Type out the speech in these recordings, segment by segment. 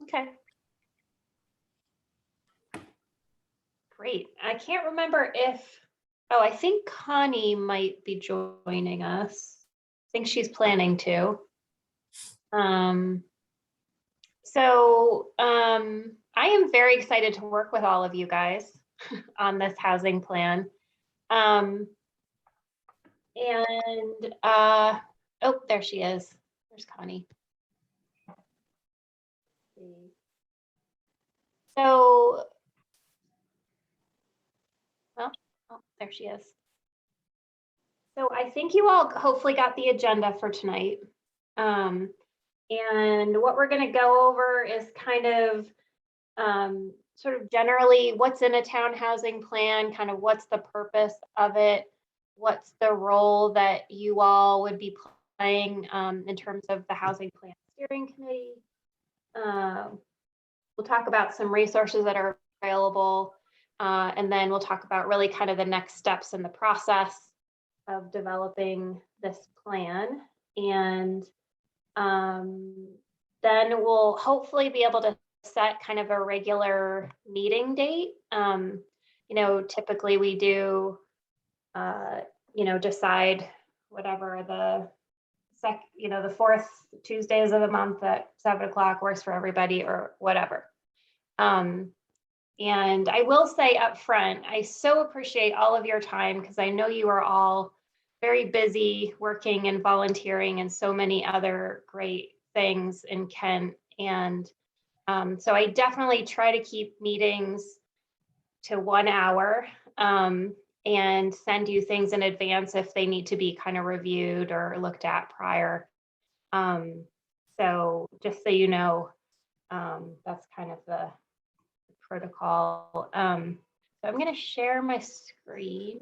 Okay. Great. I can't remember if, oh, I think Connie might be joining us. I think she's planning to. I am very excited to work with all of you guys on this housing plan. Oh, there she is. There's Connie. So, well, oh, there she is. So I think you all hopefully got the agenda for tonight. And what we're going to go over is kind of sort of generally what's in a town housing plan, kind of what's the purpose of it, what's the role that you all would be playing in terms of the housing plan steering committee. We'll talk about some resources that are available, and then we'll talk about really kind of the next steps in the process of developing this plan. And then we'll hopefully be able to set kind of a regular meeting date. Typically we do, decide whatever the fourth Tuesdays of the month at 7 o'clock works for everybody or whatever. And I will say up front, I so appreciate all of your time because I know you are all very busy working and volunteering and so many other great things in Kent. And so I definitely try to keep meetings to 1 hour and send you things in advance if they need to be kind of reviewed or looked at prior. So just so you know, that's kind of the protocol. So I'm going to share my screen.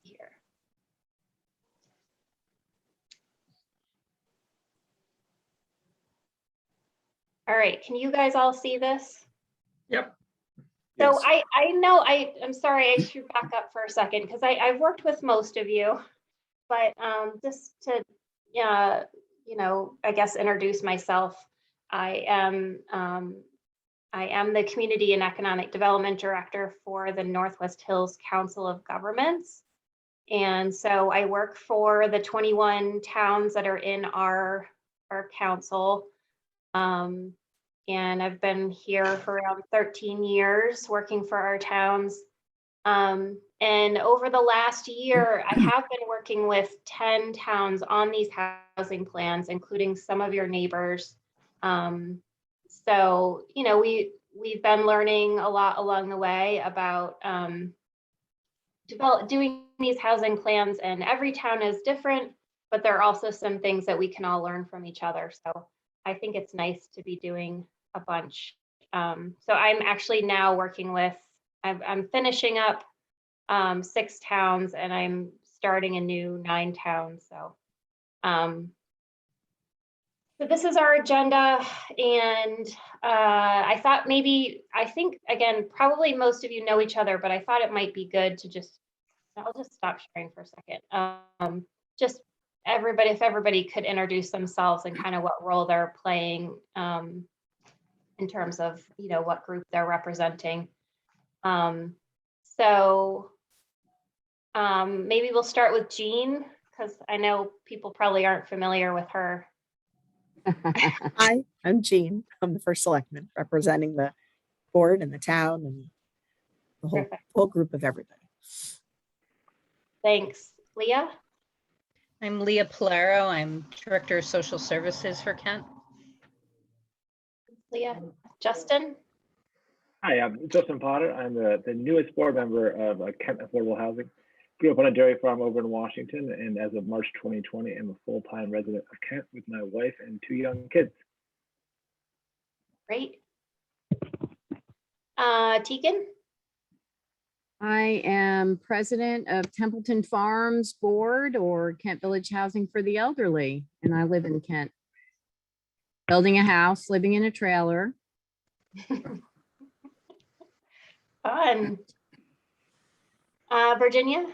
Here. All right, can you guys all see this? Yep. So Yes. I know, I'm sorry, I should back up for a second because I've worked with most of you, but just to, I guess introduce myself. I am the Community and Economic Development Director for the Northwest Hills Council of Governments. And so I work for the 21 towns that are in our council. And I've been here for around 13 years working for our towns. And over the last year, I have been working with 10 towns on these housing plans, including some of your neighbors. So, we've been learning a lot along the way about doing these housing plans, and every town is different, but there are also some things that we can all learn from each other. So I think it's nice to be doing a bunch. So I'm actually now working with, I'm finishing up 6 towns and I'm starting a new 9 towns. So, so this is our agenda, and I thought again, probably most of you know each other, but I thought it might be good to I'll just stop sharing for a second. Just if everybody could introduce themselves and kind of what role they're playing in terms of, what group they're representing. So maybe we'll start with Jean, because I know people probably aren't familiar with her. Hi, I'm Jean. I'm the first selectman representing the board and the town and the whole group of everybody. Thanks. Lea? I'm Lea Palero. I'm Director of Social Services for Kent. Lea. Justin? Hi, I'm Justin Potter. I'm the newest board member of Kent Affordable Housing. Grew up on a dairy farm over in Washington, and as of March 2020, I'm a full-time resident of Kent with my wife and 2 young kids. Great. Tegan? I am president of Templeton Farms Board, or Kent Village Housing for the Elderly, and I live in Kent. Building a house, living in a trailer. Fun. Virginia?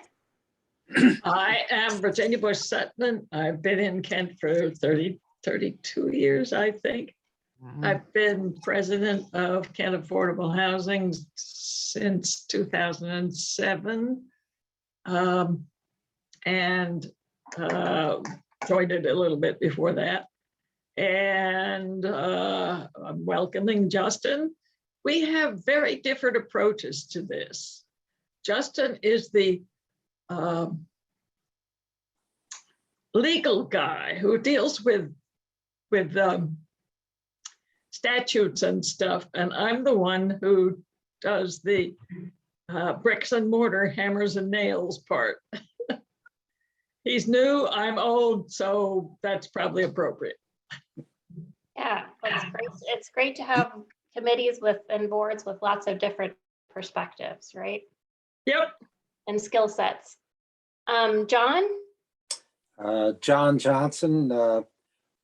I am Virginia Bush Sutton. I've been in Kent for 30 32 years, I think. Wow. I've been president of Kent Affordable Housing since 2007. And joined it a little bit before that. And I'm welcoming Justin. We have very different approaches to this. Justin is the legal guy who deals with statutes and stuff, and I'm the one who does the bricks and mortar, hammers and nails part. He's new, I'm old, so that's probably appropriate. Yeah, that's great. It's great to have committees and boards with lots of different perspectives, right? Yep. And skill sets. John? John Johnson,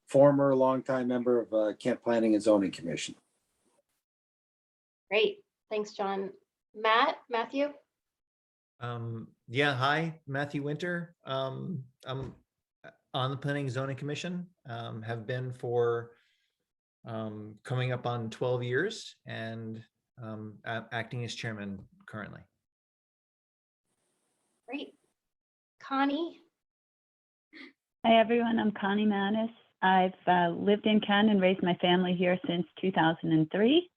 former longtime member of Kent Planning and Zoning Commission. Great, thanks, John. Matthew? Yeah, hi, Matthew Winter. I'm on the Planning and Zoning Commission, have been for coming up on 12 years, and acting as chairman currently. Great. Connie? Hi, everyone. I'm Connie Mattis. I've lived in Kent and raised my family here since 2003.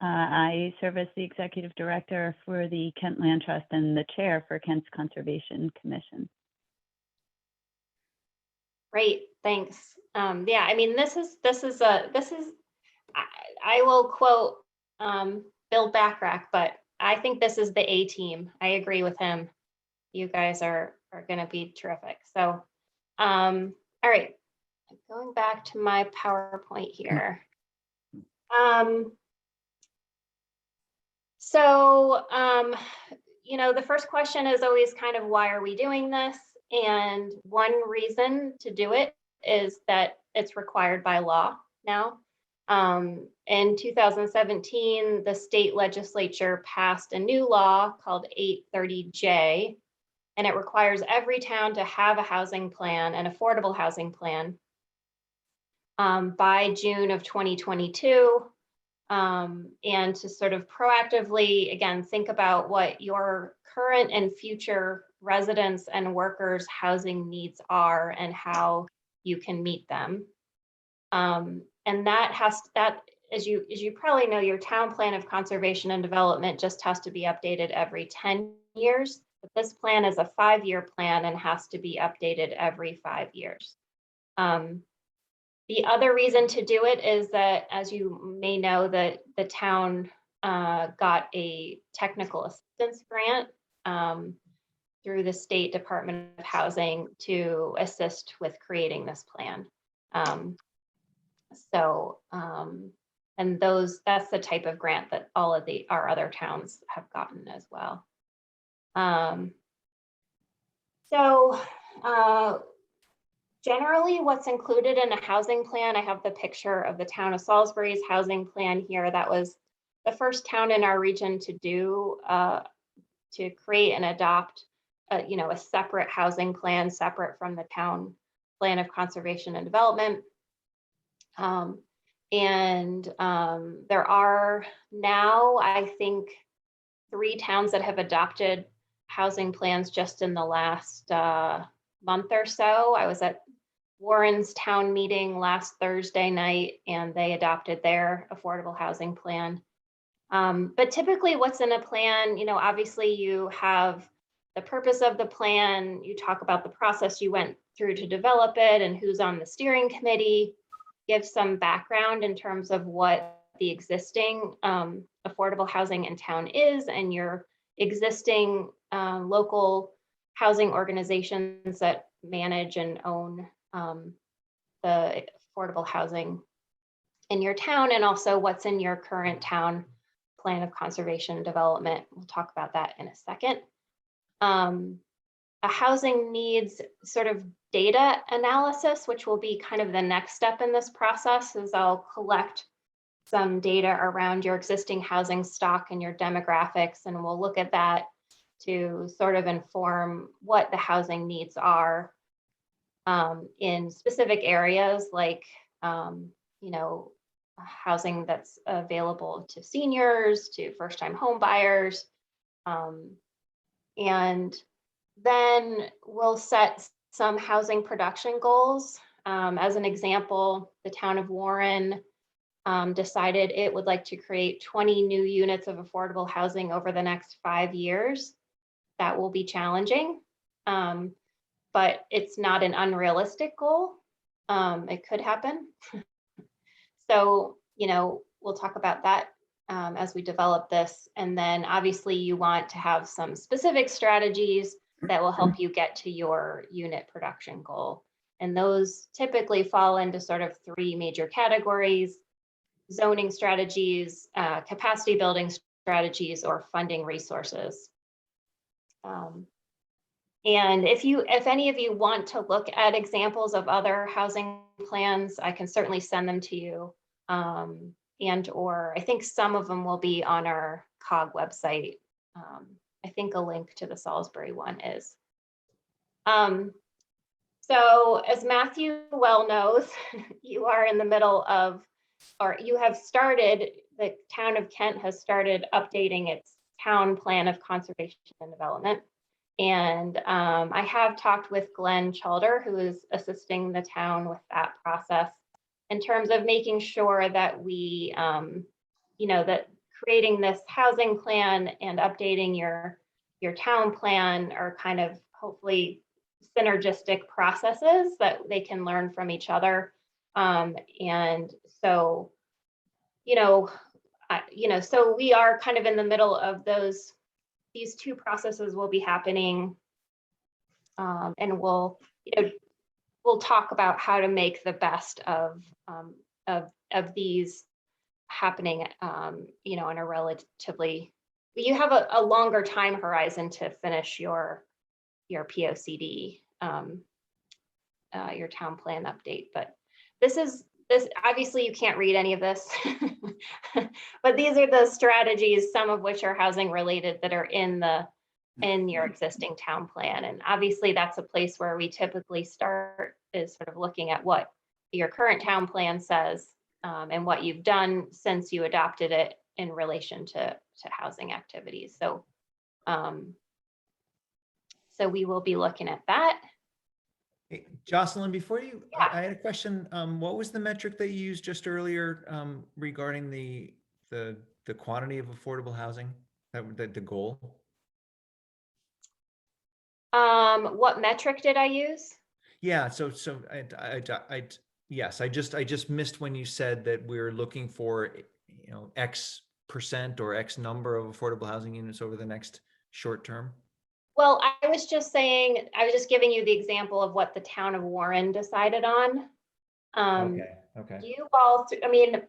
I serve as the executive director for the Kent Land Trust and the chair for Kent's Conservation Commission. Great, thanks. Yeah, I mean, I will quote Bill Backrack, but I think this is the A team. I agree with him. You guys are going to be terrific. So, all right, going back to my PowerPoint here. You know, the first question is always kind of, why are we doing this? And one reason to do it is that it's required by law now. In 2017, the state legislature passed a new law called 830J, and it requires every town to have a housing plan, an affordable housing plan, by June of 2022. And to sort of proactively, again, think about what your current and future residents and workers' housing needs are and how you can meet them. And that, as you probably know, your town plan of conservation and development just has to be updated every 10 years. But this plan is a 5-year plan and has to be updated every 5 years. The other reason to do it is that, as you may know, that the town got a technical assistance grant through the State Department of Housing to assist with creating this plan. And that's the type of grant that all of our other towns have gotten as well. Generally, what's included in a housing plan, I have the picture of the town of Salisbury's housing plan here. That was the first town in our region to do, to create and adopt, a separate housing plan, separate from the town plan of conservation and development. There are now, I think, 3 towns that have adopted housing plans just in the last month or so. I was at Warren's town meeting last Thursday night, and they adopted their affordable housing plan. But typically what's in a plan, obviously you have the purpose of the plan, you talk about the process you went through to develop it and who's on the steering committee, give some background in terms of what the existing affordable housing in town is and your existing local housing organizations that manage and own the affordable housing in your town, and also what's in your current town plan of conservation and development. We'll talk about that in a second. A housing needs sort of data analysis, which will be kind of the next step in this process, is I'll collect some data around your existing housing stock and your demographics, and we'll look at that to sort of inform what the housing needs are in specific areas like you know, housing that's available to seniors, to first-time home buyers. And then we'll set some housing production goals. As an example, the town of Warren decided it would like to create 20 new units of affordable housing over the next 5 years. That will be challenging, but it's not an unrealistic goal. It could happen. So, you know, we'll talk about that as we develop this. And then obviously you want to have some specific strategies that will help you get to your unit production goal. And those typically fall into sort of 3 major categories: zoning strategies, capacity building strategies, or funding resources. And if any of you want to look at examples of other housing plans, I can certainly send them to you. Or I think some of them will be on our COG website. I think a link to the Salisbury one is. So as Matthew well knows, you are in the middle of, or you have started, the town of Kent has started updating its town plan of conservation and development. And I have talked with Glenn Chalder, who is assisting the town with that process, in terms of making sure that we, you know, that creating this housing plan and updating your town plan are kind of hopefully synergistic processes that they can learn from each other. And so, so we are kind of in the middle of these 2 processes will be happening. And we'll talk about how to make the best of these happening, in a relatively, you have a longer time horizon to finish your POCD, your town plan update. But this obviously you can't read any of this, but these are the strategies, some of which are housing related, that are in your existing town plan. And obviously that's a place where we typically start, is sort of looking at what your current town plan says, and what you've done since you adopted it in relation to housing activities. So we will be looking at that. Hey, Jocelyn, before you, Yeah. I had a question. What was the metric that you used just earlier regarding the quantity of affordable housing, the goal? What metric did I use? Yeah, so yes, I just missed when you said that we're looking for, X percent or X number of affordable housing units over the next short term. Well, I was just giving you the example of what the town of Warren decided on. Okay. You all, I mean,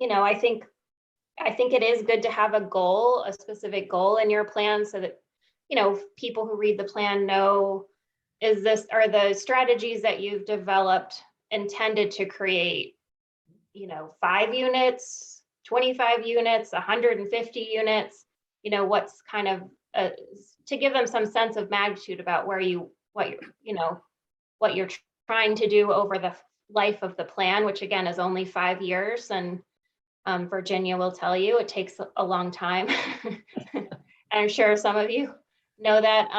I think it is good to have a specific goal in your plan, so that, people who read the plan know, are the strategies that you've developed intended to create, 5 units, 25 units, 150 units, what's kind of, to give them some sense of magnitude about what you're trying to do over the life of the plan, which again is only 5 years. And Virginia will tell you it takes a long time. And I'm sure some of you know that.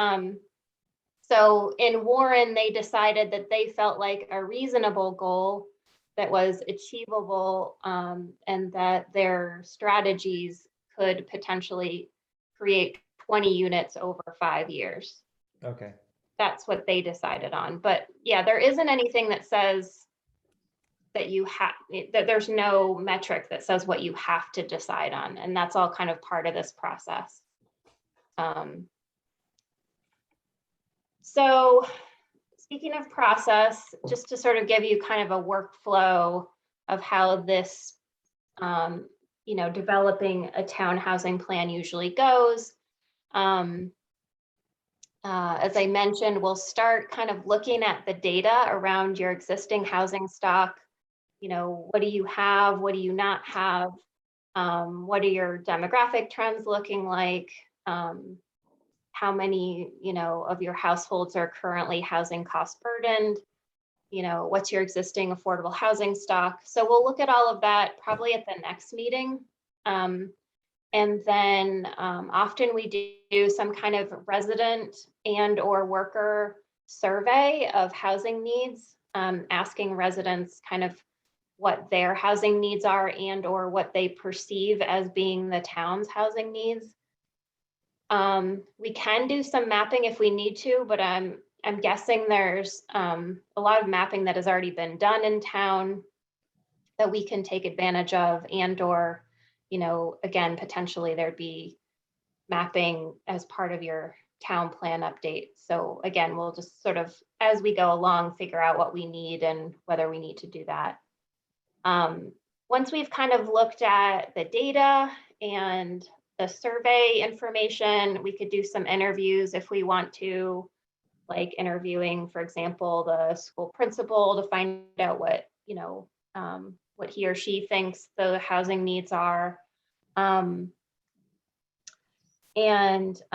So in Warren, they decided that they felt like a reasonable goal that was achievable, and that their strategies could potentially create 20 units over 5 years. Okay. That's what they decided on. But yeah, there isn't anything that says that that there's no metric that says what you have to decide on. And that's all kind of part of this process. So speaking of process, just to sort of give you kind of a workflow of how this, developing a town housing plan usually goes. As I mentioned, we'll start kind of looking at the data around your existing housing stock. What do you have? What do you not have? What are your demographic trends looking like? How many, of your households are currently housing cost burdened? what's your existing affordable housing stock? So we'll look at all of that probably at the next meeting. And then often we do some kind of resident and or worker survey of housing needs, asking residents kind of what their housing needs are and or what they perceive as being the town's housing needs. We can do some mapping if we need to, but I'm guessing there's a lot of mapping that has already been done in town that we can take advantage of, and or, again, potentially there'd be mapping as part of your town plan update. So again, we'll just sort of, as we go along, figure out what we need and whether we need to do that. Once we've kind of looked at the data and the survey information, we could do some interviews if we want to, like interviewing, for example, the school principal to find out what, what he or she thinks the housing needs are. And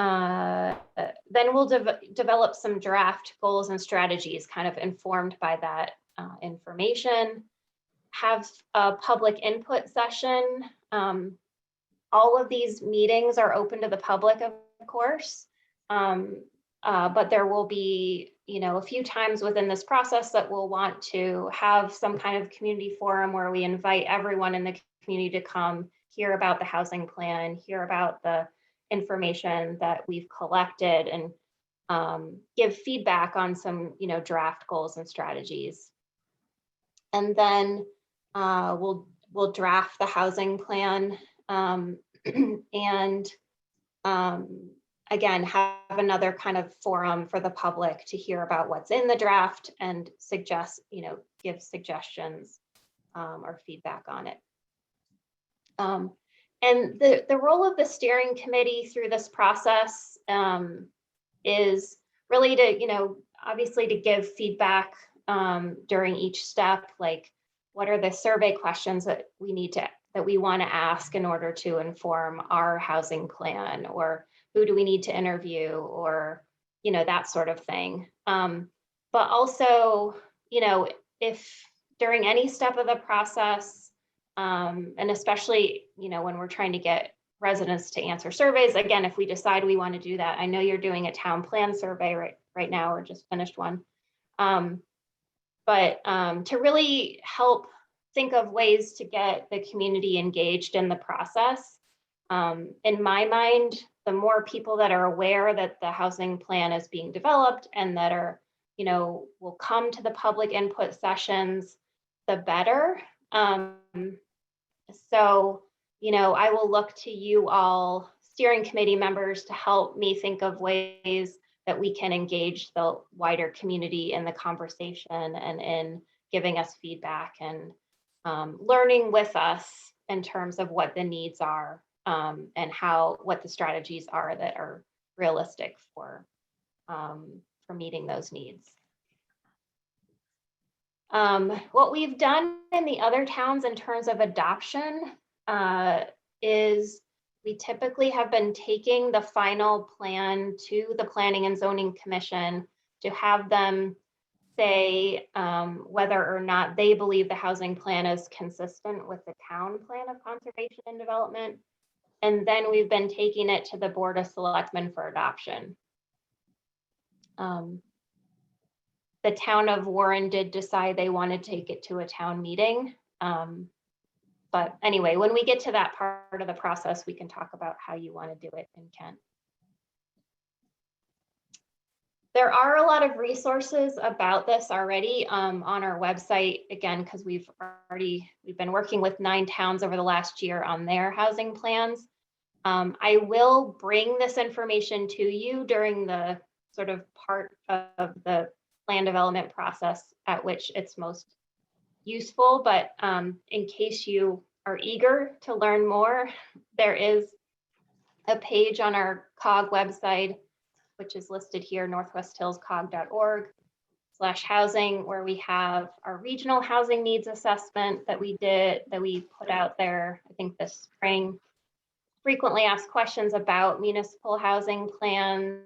then we'll develop some draft goals and strategies kind of informed by that information. Have a public input session. All of these meetings are open to the public, of course, but there will be, a few times within this process that we'll want to have some kind of community forum where we invite everyone in the community to come hear about the housing plan, hear about the information that we've collected, and give feedback on some, draft goals and strategies. And then we'll draft the housing plan, and again, have another kind of forum for the public to hear about what's in the draft and suggest, give suggestions or feedback on it. And the role of the steering committee through this process is really to, obviously to give feedback during each step, like what are the survey questions that we want to ask in order to inform our housing plan, or who do we need to interview, or, that sort of thing. But also, if during any step of the process, and especially, when we're trying to get residents to answer surveys, again, if we decide we want to do that, I know you're doing a town plan survey right now, or just finished one. But to really help think of ways to get the community engaged in the process. In my mind, the more people that are aware that the housing plan is being developed and that are, will come to the public input sessions, the better. So, I will look to you all steering committee members to help me think of ways that we can engage the wider community in the conversation and in giving us feedback and learning with us in terms of what the needs are and what the strategies are that are realistic for meeting those needs. What we've done in the other towns in terms of adoption is we typically have been taking the final plan to the Planning and Zoning Commission to have them say whether or not they believe the housing plan is consistent with the town plan of conservation and development. And then we've been taking it to the Board of Selectmen for adoption. The town of Warren did decide they want to take it to a town meeting. But anyway, when we get to that part of the process, we can talk about how you want to do it in Kent. There are a lot of resources about this already on our website, again, because we've been working with 9 towns over the last year on their housing plans. I will bring this information to you during the sort of part of the plan development process at which it's most useful, but in case you are eager to learn more, there is a page on our COG website, which is listed here, northwesthillscog.org/housing, where we have our regional housing needs assessment that we put out there, I think this spring. Frequently asked questions about municipal housing plans,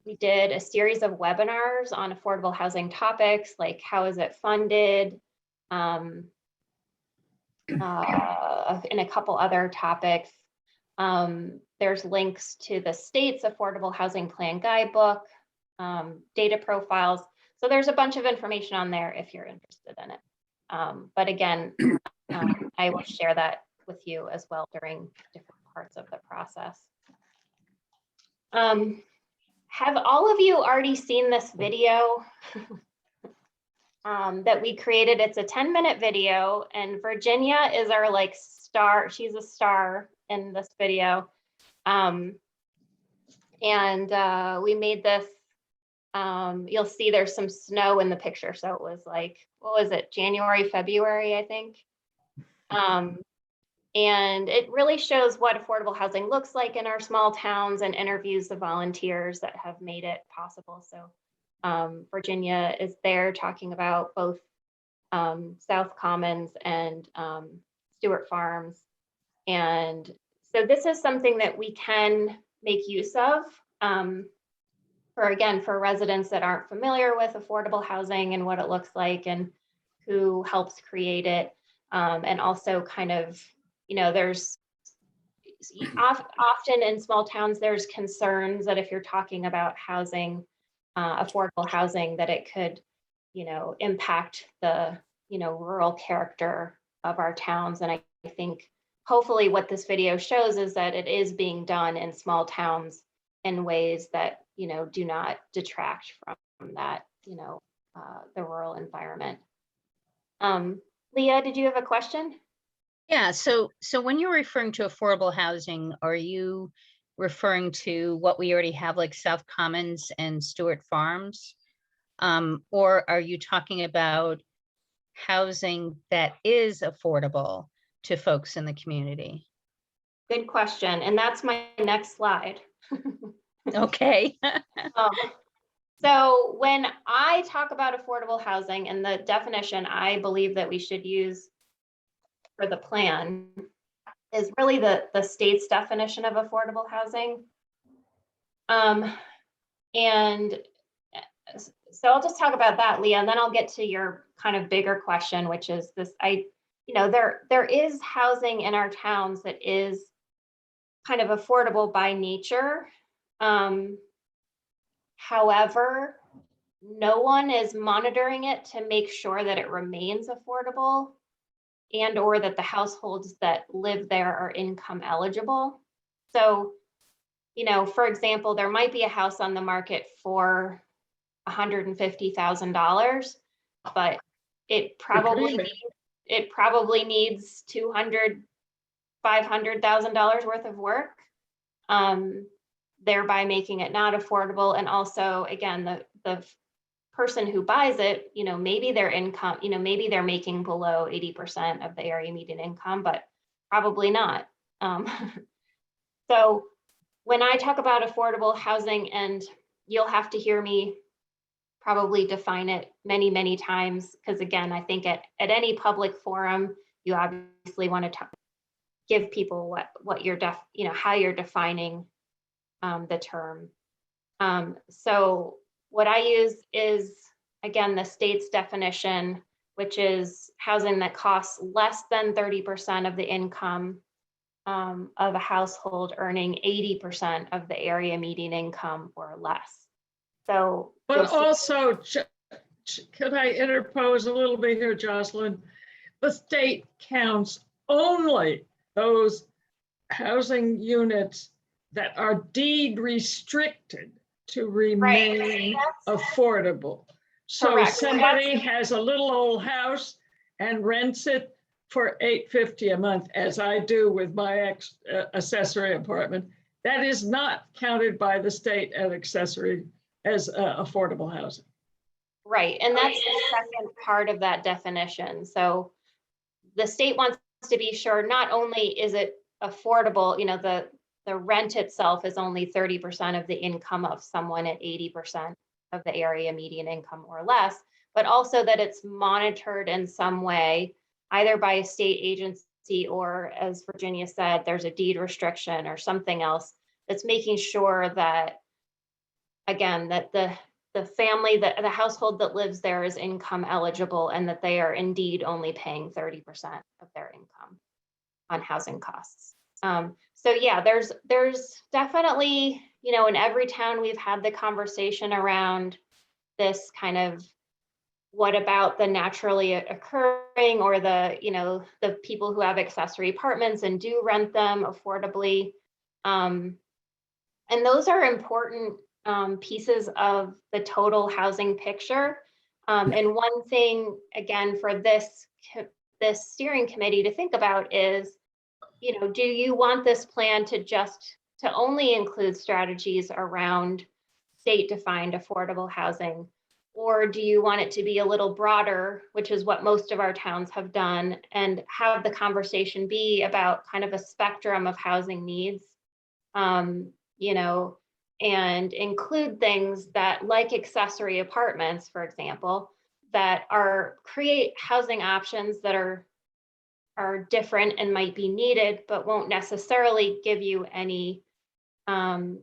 We did a series of webinars on affordable housing topics, like how is it funded, and a couple other topics. There's links to the state's affordable housing plan guidebook, data profiles. So there's a bunch of information on there if you're interested in it. But again, I will share that with you as well during different parts of the process. Have all of you already seen this video that we created? It's a 10-minute video, and Virginia is our like star. She's a star in this video. We made this, you'll see there's some snow in the picture. So it was like, what was it? January, February, I think. And it really shows what affordable housing looks like in our small towns and interviews the volunteers that have made it possible. So Virginia is there talking about both South Commons and Stewart Farms. And so this is something that we can make use of for residents that aren't familiar with affordable housing and what it looks like and who helps create it. And also kind of, there's often in small towns, there's concerns that if you're talking about housing, affordable housing, that it could, impact the, rural character of our towns. And I think hopefully what this video shows is that it is being done in small towns in ways that, do not detract from that, the rural environment. Lea, did you have a question? Yeah, so when you're referring to affordable housing, are you referring to what we already have, like South Commons and Stewart Farms? Or are you talking about housing that is affordable to folks in the community? Good question. And that's my next slide. Okay. So when I talk about affordable housing and the definition I believe that we should use for the plan is really the state's definition of affordable housing. And so I'll just talk about that, Lea, and then I'll get to your kind of bigger question, which is this, there is housing in our towns that is kind of affordable by nature. However, no one is monitoring it to make sure that it remains affordable and or that the households that live there are income eligible. So, for example, there might be a house on the market for $150,000, but it probably needs $200,000, $500,000 worth of work, thereby making it not affordable. And also, again, the person who buys it, maybe their income, maybe they're making below 80% of the area median income, but probably not. So when I talk about affordable housing, and you'll have to hear me probably define it many, many times, because again, I think at any public forum, you obviously want to give people what you're how you're defining the term. So what I use is, again, the state's definition, which is housing that costs less than 30% of the income of a household earning 80% of the area median income or less. So, but also, could I interpose a little bit here, Jocelyn? The state counts only those housing units that are deed restricted to remain affordable. So correct. somebody has a little old house and rents it for $850 a month, as I do with my accessory apartment. That is not counted by the state as affordable housing. Right, and that's the second part of that definition. So the state wants to be sure not only is it affordable, the rent itself is only 30% of the income of someone at 80% of the area median income or less, but also that it's monitored in some way, either by a state agency or, as Virginia said, there's a deed restriction or something else that's making sure that, again, that the family, that the household that lives there is income eligible and that they are indeed only paying 30% of their income on housing costs. So yeah, there's definitely, you know, in every town we've had the conversation around this kind of, what about the naturally occurring, or the, you know, the people who have accessory apartments and do rent them affordably. And those are important pieces of the total housing picture. And one thing, again, for this steering committee to think about is, you know, do you want this plan to only include strategies around state-defined affordable housing? Or do you want it to be a little broader, which is what most of our towns have done, and have the conversation be about kind of a spectrum of housing needs, you know, and include things that, like accessory apartments, for example, that create housing options that are different and might be needed, but won't necessarily give you any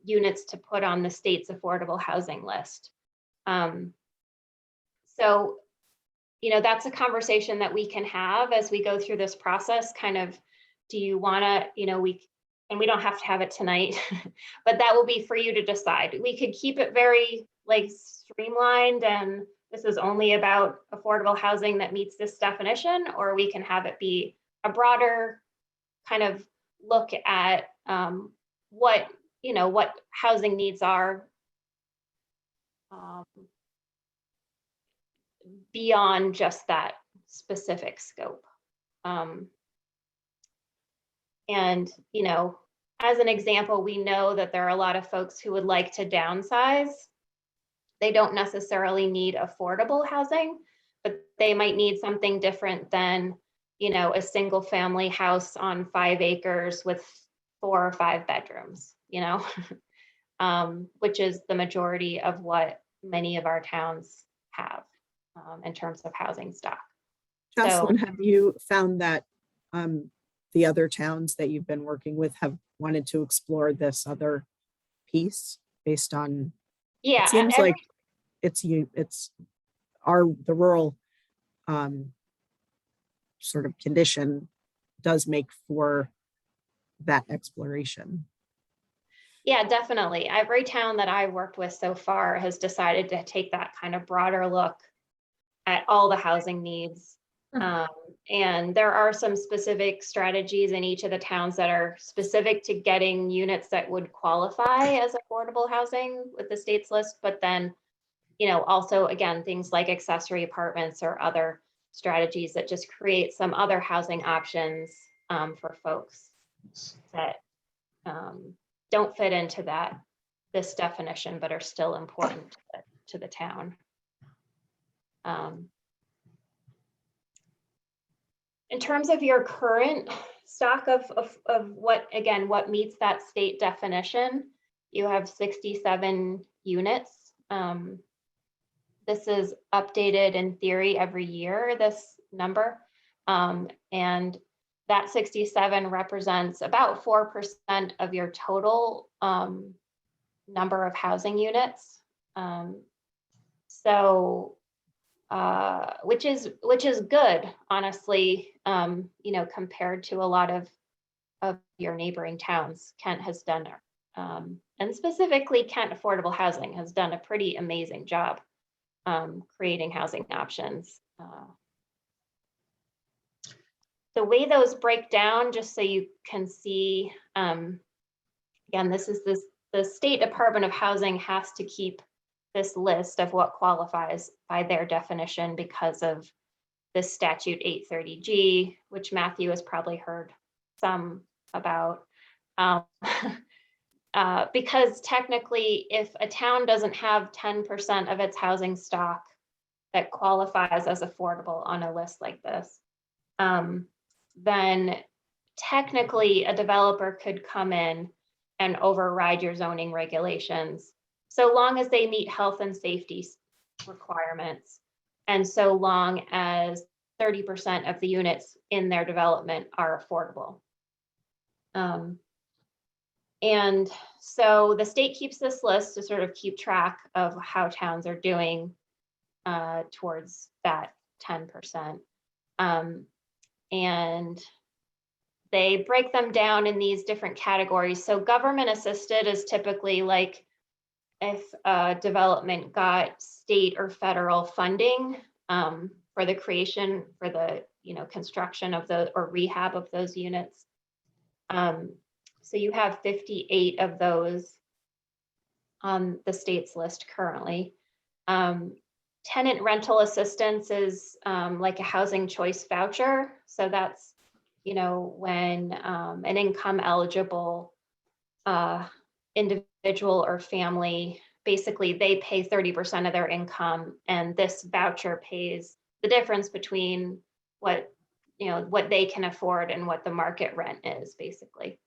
units to put on the state's affordable housing list. So, you know, that's a conversation that we can have as we go through this process. Kind of, do you want to, you know, we don't have to have it tonight, but that will be for you to decide. We could keep it very like streamlined, and this is only about affordable housing that meets this definition, or we can have it be a broader kind of look at what, you know, what housing needs are beyond just that specific scope. And, you know, as an example, we know that there are a lot of folks who would like to downsize. They don't necessarily need affordable housing, but they might need something different than, you know, a single family house on 5 acres with 4 or 5 bedrooms, you know, which is the majority of what many of our towns have in terms of housing stock. Jocelyn, have you found that the other towns that you've been working with have wanted to explore this other piece based on, Yeah, it seems like the rural sort of condition does make for that exploration. Yeah, definitely. Every town that I've worked with so far has decided to take that kind of broader look at all the housing needs. And there are some specific strategies in each of the towns that are specific to getting units that would qualify as affordable housing with the state's list. But then, you know, also, again, things like accessory apartments or other strategies that just create some other housing options for folks that don't fit into this definition, but are still important to the town. In terms of your current stock of what, again, what meets that state definition, you have 67 units. This is updated in theory every year, this number. And that 67 represents about 4% of your total number of housing units. Which is good, honestly, you know, compared to a lot of your neighboring towns. Kent has done, and specifically Kent Affordable Housing has done a pretty amazing job creating housing options. The way those break down, just so you can see, again, the State Department of Housing has to keep this list of what qualifies by their definition because of this statute 830G, which Matthew has probably heard some about. Because technically, if a town doesn't have 10% of its housing stock that qualifies as affordable on a list like this, then technically a developer could come in and override your zoning regulations, so long as they meet health and safety requirements, and so long as 30% of the units in their development are affordable. And so the state keeps this list to sort of keep track of how towns are doing towards that 10%. And they break them down in these different categories. So government assisted is typically like if a development got state or federal funding for the creation, for the construction of the or rehab of those units. So you have 58 of those on the state's list currently. Tenant rental assistance is like a housing choice voucher. So that's, when an income eligible individual or family, basically they pay 30% of their income, and this voucher pays the difference between what they can afford and what the market rent is, basically.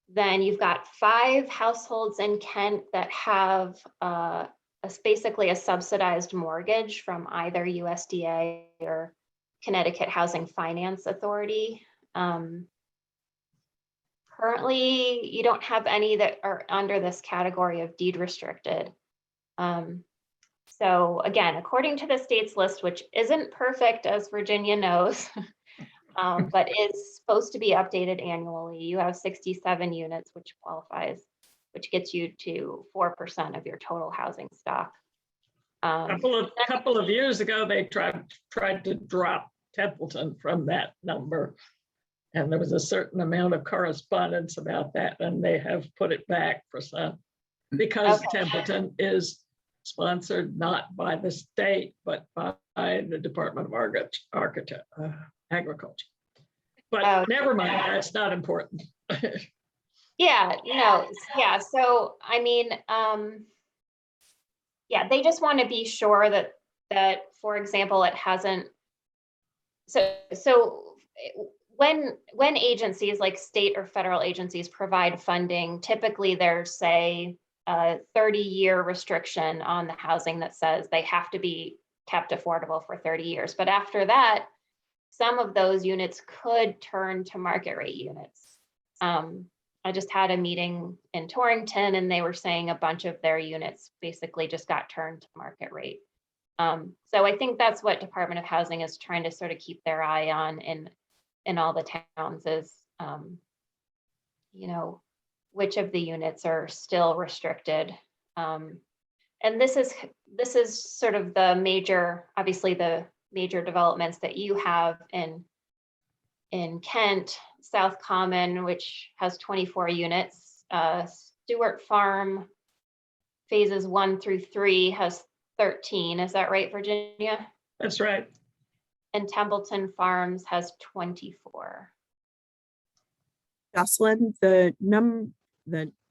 Then you've got 5 households in Kent that have basically a subsidized mortgage from either USDA or Connecticut Housing Finance Authority. Currently, you don't have any that are under this category of deed restricted. So again, according to the state's list, which isn't perfect, as Virginia knows, but is supposed to be updated annually, you have 67 units, which qualifies, which gets you to 4% of your total housing stock. Couple of years ago, they tried to drop Templeton from that number. And there was a certain amount of correspondence about that, and they have put it back for some, because Templeton is sponsored not by the state, but by the Department of Agriculture. But never mind, that's not important. Yeah. So, I mean, they just want to be sure that, for example, it hasn't. So when agencies like state or federal agencies provide funding, typically there's, say, a 30-year restriction on the housing that says they have to be kept affordable for 30 years. But after that, some of those units could turn to market rate units. I just had a meeting in Torrington, and they were saying a bunch of their units basically just got turned to market rate. So I think that's what Department of Housing is trying to sort of keep their eye on in all the towns is, which of the units are still restricted. And this is sort of obviously the major developments that you have in Kent. South Common, which has 24 units. Stewart Farm phases 1 through 3 has 13. Is that right, Virginia? That's right. And Templeton Farms has 24. Jocelyn, the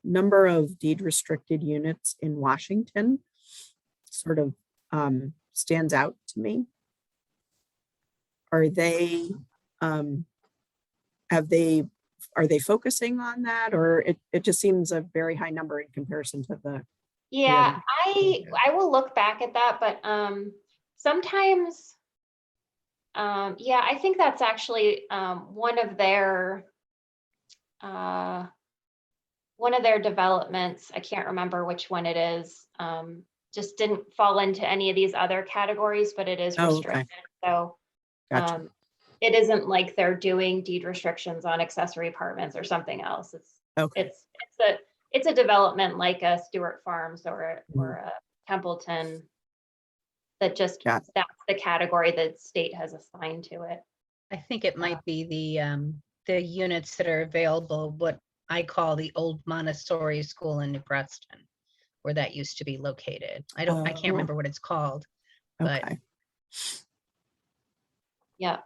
number of deed restricted units in Washington sort of stands out to me. Are they are they focusing on that, or it just seems a very high number in comparison to the I will look back at that, but sometimes I think that's actually one of their developments. I can't remember which one it is. Just didn't fall into any of these other categories, but it is restricted. So Gotcha. it isn't like they're doing deed restrictions on accessory apartments or something else. It's a development like a Stewart Farms or a Templeton that just that's the category that state has assigned to it. I think it might be the units that are available, what I call the old Montessori school in New Preston, where that used to be located. I can't remember what it's called, but Okay. Yeah.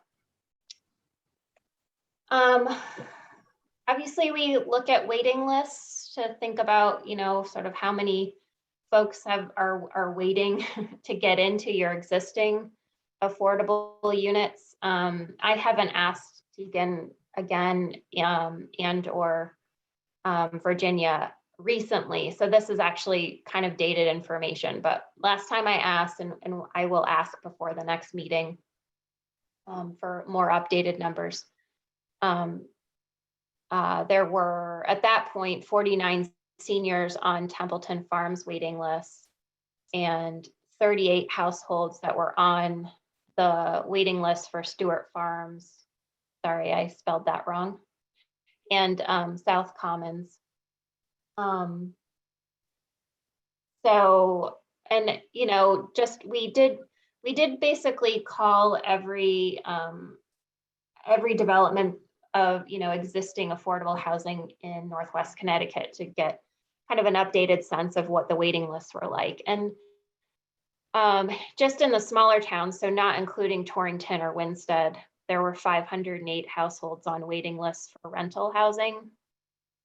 Obviously, we look at waiting lists to think about, sort of how many folks are waiting to get into your existing affordable units. I haven't asked Tegan again and or Virginia recently, so this is actually kind of dated information. But last time I asked, and I will ask before the next meeting for more updated numbers. There were, at that point, 49 seniors on Templeton Farms waiting lists and 38 households that were on the waiting list for Stewart Farms. Sorry, I spelled that wrong. And South Commons. So, and you know, just we did basically call every development of, you know, existing affordable housing in Northwest Connecticut to get kind of an updated sense of what the waiting lists were like. And just in the smaller towns, so not including Torrington or Winstead, there were 508 households on waiting lists for rental housing.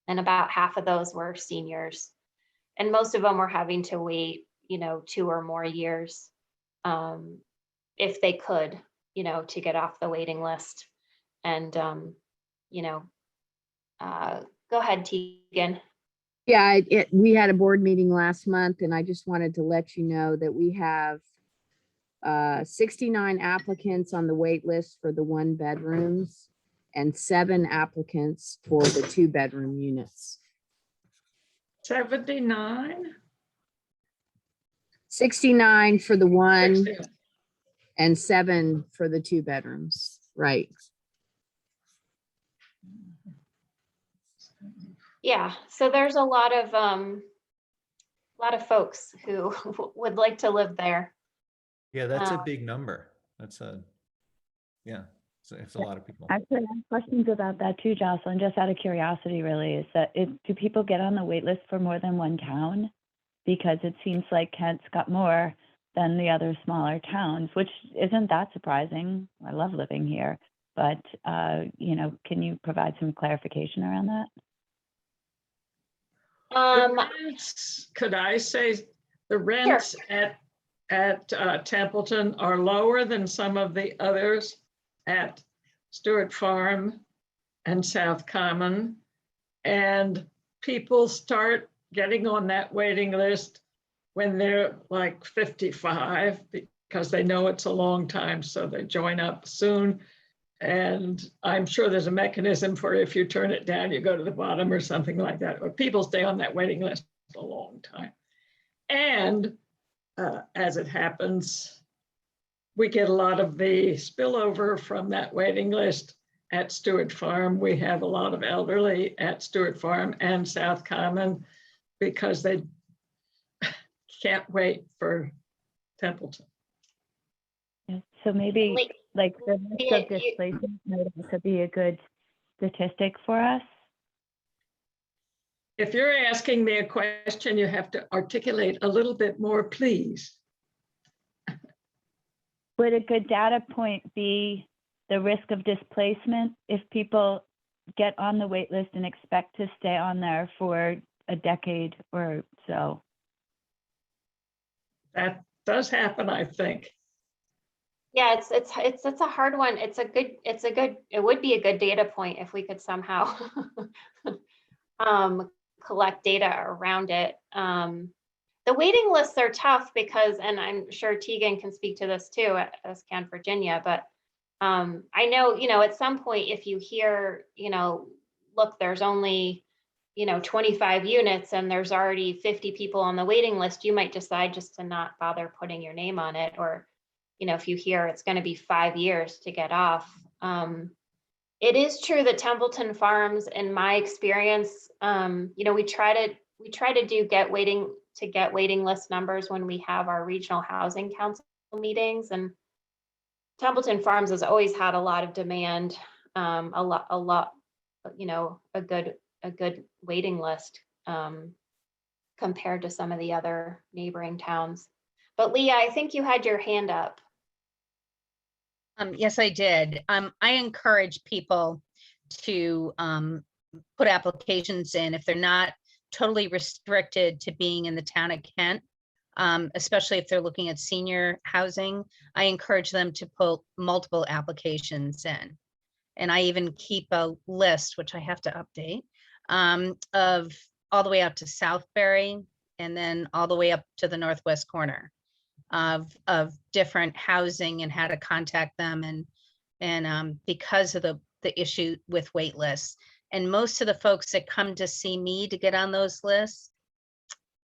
And about half of those were seniors. And most of them were having to wait, you know, 2 or more years if they could, you know, to get off the waiting list. And, you know, go ahead, Tegan. Yeah, we had a board meeting last month, and I just wanted to let you know that we have 69 applicants on the wait list for the 1-bedrooms and 7 applicants for the 2-bedroom units. 79? 69 for the 1 60. and 7 for the 2 bedrooms, right? Yeah, so there's a lot of folks who would like to live there. Yeah, that's a big number. That's it's a lot of people. Actually, I have questions about that too, Jocelyn, just out of curiosity, really, is that do people get on the wait list for more than one town? Because it seems like Kent's got more than the other smaller towns, which isn't that surprising. I love living here, but you know, can you provide some clarification around that? The rents, could I say, the rents at Templeton are lower than some of the others at Stewart Farm and South Common. And people start getting on that waiting list when they're like 55 because they know it's a long time, so they join up soon. And I'm sure there's a mechanism for if you turn it down, you go to the bottom or something like that. But people stay on that waiting list a long time. And as it happens, we get a lot of the spillover from that waiting list at Stewart Farm. We have a lot of elderly at Stewart Farm and South Common because they can't wait for Templeton. Yeah, so maybe like the risk of displacement might also be a good statistic for us. If you're asking me a question, you have to articulate a little bit more, please. Would a good data point be the risk of displacement if people get on the wait list and expect to stay on there for a decade or so? That does happen, I think. Yeah, it's a hard one. It would be a good data point if we could somehow collect data around it. The waiting lists are tough because, and I'm sure Tegan can speak to this too, as can Virginia, but I know, you know, at some point, if you hear, you know, look, there's only, you know, 25 units and there's already 50 people on the waiting list, you might decide just to not bother putting your name on it. Or, you know, if you hear it's going to be 5 years to get off. It is true that Templeton Farms, in my experience, you know, we try to get waiting list numbers when we have our regional housing council meetings, and Templeton Farms has always had a lot of demand, a lot, you know, a good waiting list compared to some of the other neighboring towns. But Lea, I think you had your hand up. Yes, I did. I encourage people to put applications in if they're not totally restricted to being in the town of Kent, especially if they're looking at senior housing. I encourage them to put multiple applications in. And I even keep a list, which I have to update, of all the way up to Southbury and then all the way up to the northwest corner of different housing and how to contact them. And because of the the issue with wait lists. And most of the folks that come to see me to get on those lists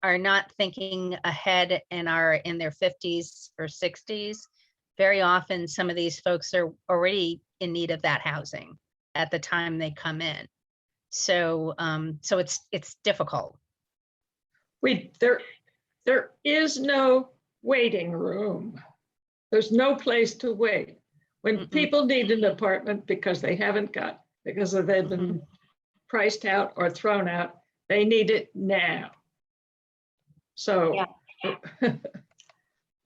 are not thinking ahead and are in their 50s or 60s. Very often, some of these folks are already in need of that housing at the time they come in. So, so it's difficult. There is no waiting room. There's no place to wait. When Mm-mm. people need an apartment because they've been priced out or thrown out, they need it now. So. Yeah.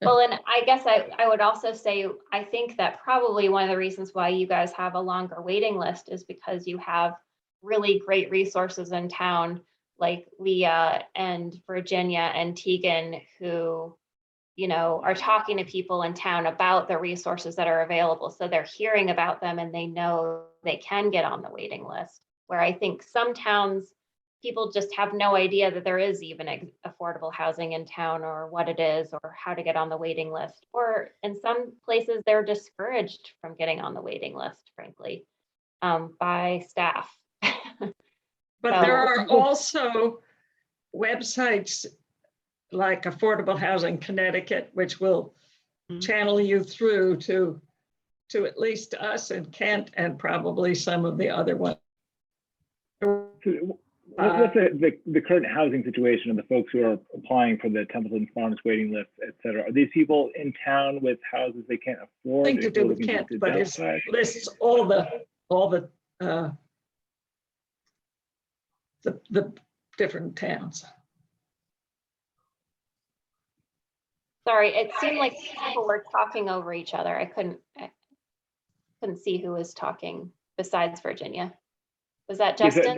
Well, and I guess I would also say, I think that probably one of the reasons why you guys have a longer waiting list is because you have really great resources in town, like Leah and Virginia and Tegan, who, you know, are talking to people in town about the resources that are available. So they're hearing about them and they know they can get on the waiting list. Where I think some towns, people just have no idea that there is even affordable housing in town, or what it is, or how to get on the waiting list. Or in some places, they're discouraged from getting on the waiting list, frankly, by staff. But there are also websites like Affordable Housing Connecticut, which will channel you through to at least us in Kent and probably some of the other ones. What's the current housing situation of the folks who are applying for the Templeton Farms waiting list, et cetera? Are these people in town with houses they can't afford? Nothing to do with Kent, but it lists all the different towns. Sorry, it seemed like people were talking over each other. I couldn't see who was talking besides Virginia. Was that Justin?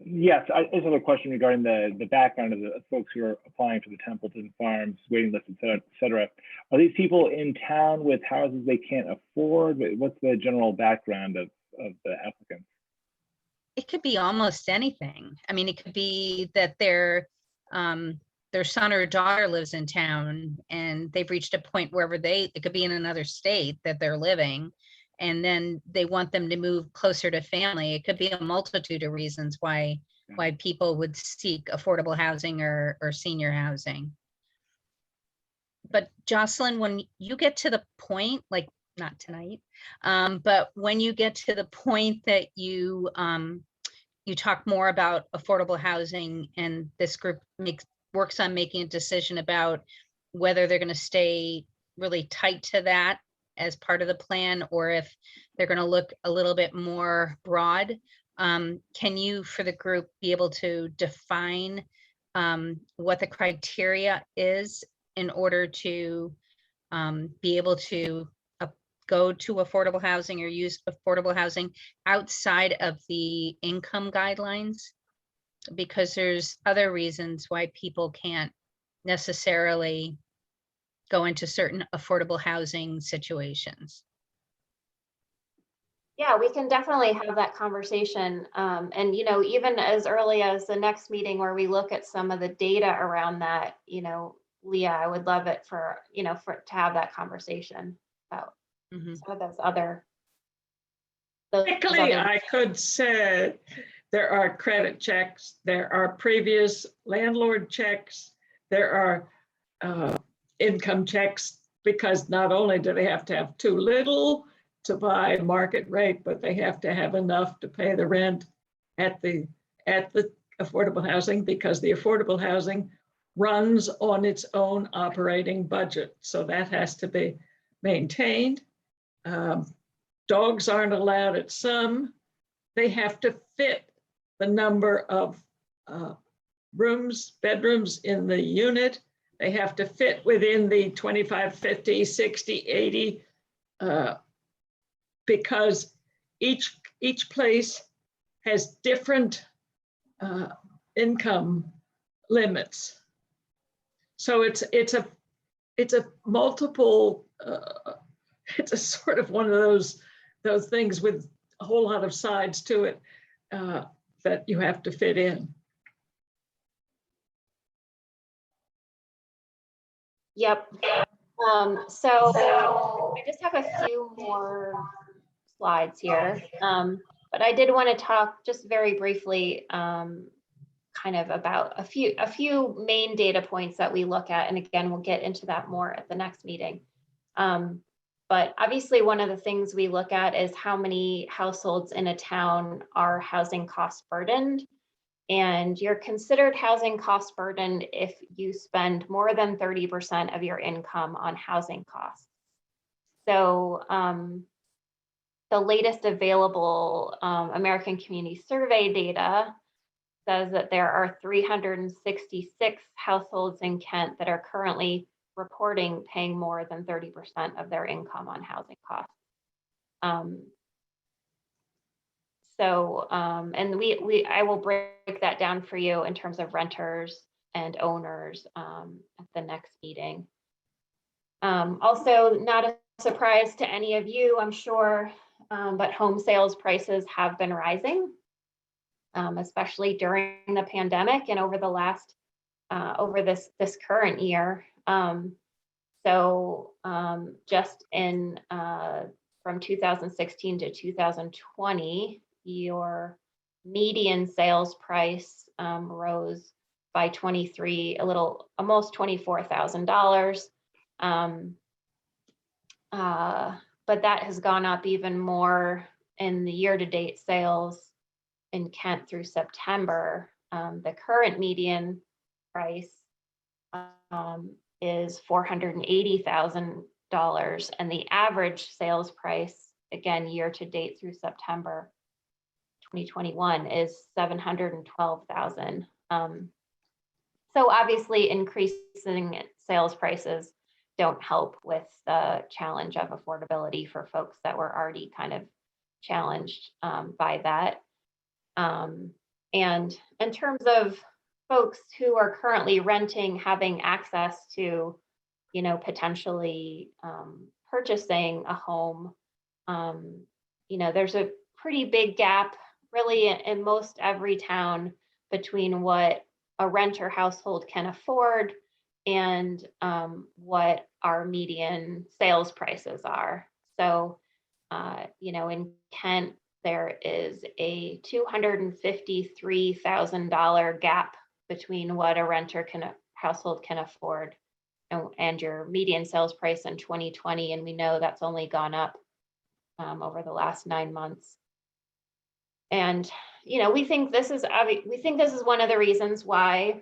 Yes, I just have a question regarding the background of the folks who are applying for the Templeton Farms waiting list, et cetera. Are these people in town with houses they can't afford? What's the general background of the applicants? It could be almost anything. I mean, it could be that their son or daughter lives in town and they've reached a point wherever it could be in another state that they're living, and then they want them to move closer to family. It could be a multitude of reasons why people would seek affordable housing or senior housing. But Jocelyn, when you get to the point, like not tonight, but when you get to the point that you talk more about affordable housing and this group works on making a decision about whether they're going to stay really tight to that as part of the plan, or if they're going to look a little bit more broad. Can you, for the group, be able to define what the criteria is in order to be able to go to affordable housing or use affordable housing outside of the income guidelines? Because there's other reasons why people can't necessarily go into certain affordable housing situations. Yeah, we can definitely have that conversation. And, you know, even as early as the next meeting where we look at some of the data around that, you know, Leah, I would love it for to have that conversation about some of those other. Quickly, I could say there are credit checks, there are previous landlord checks, there are income checks, because not only do they have to have too little to buy market rate, but they have to have enough to pay the rent at the affordable housing, because the affordable housing runs on its own operating budget. So that has to be maintained. Dogs aren't allowed at some. They have to fit the number of bedrooms in the unit. They have to fit within the 25, 50, 60, 80, because each place has different income limits. So it's a multiple, it's a sort of one of those things with a whole lot of sides to it that you have to fit in. Yep. So I just have a few more slides here. But I did want to talk just very briefly kind of about a few main data points that we look at. And again, we'll get into that more at the next meeting. But obviously one of the things we look at is how many households in a town are housing cost burdened. And you're considered housing cost burdened if you spend more than 30% of your income on housing costs. So the latest available American Community Survey data says that there are 366 households in Kent that are currently reporting paying more than 30% of their income on housing costs. And I will break that down for you in terms of renters and owners at the next meeting. Also, not a surprise to any of you, I'm sure, but home sales prices have been rising, especially during the pandemic and over the last, over this current year. Just in from 2016 to 2020, your median sales price rose by almost $24,000. But that has gone up even more in the year-to-date sales in Kent through September. The current median price is $480,000, and the average sales price, again, year-to-date through September 2021 is $712,000. So obviously increasing sales prices don't help with the challenge of affordability for folks that were already kind of challenged by that. And in terms of folks who are currently renting, having access to, potentially purchasing a home, there's a pretty big gap really in most every town between what a renter household can afford and what our median sales prices are. So, in Kent, there is a $253,000 gap between what a household can afford and your median sales price in 2020. And we know that's only gone up over the last 9 months. And, we think this is one of the reasons why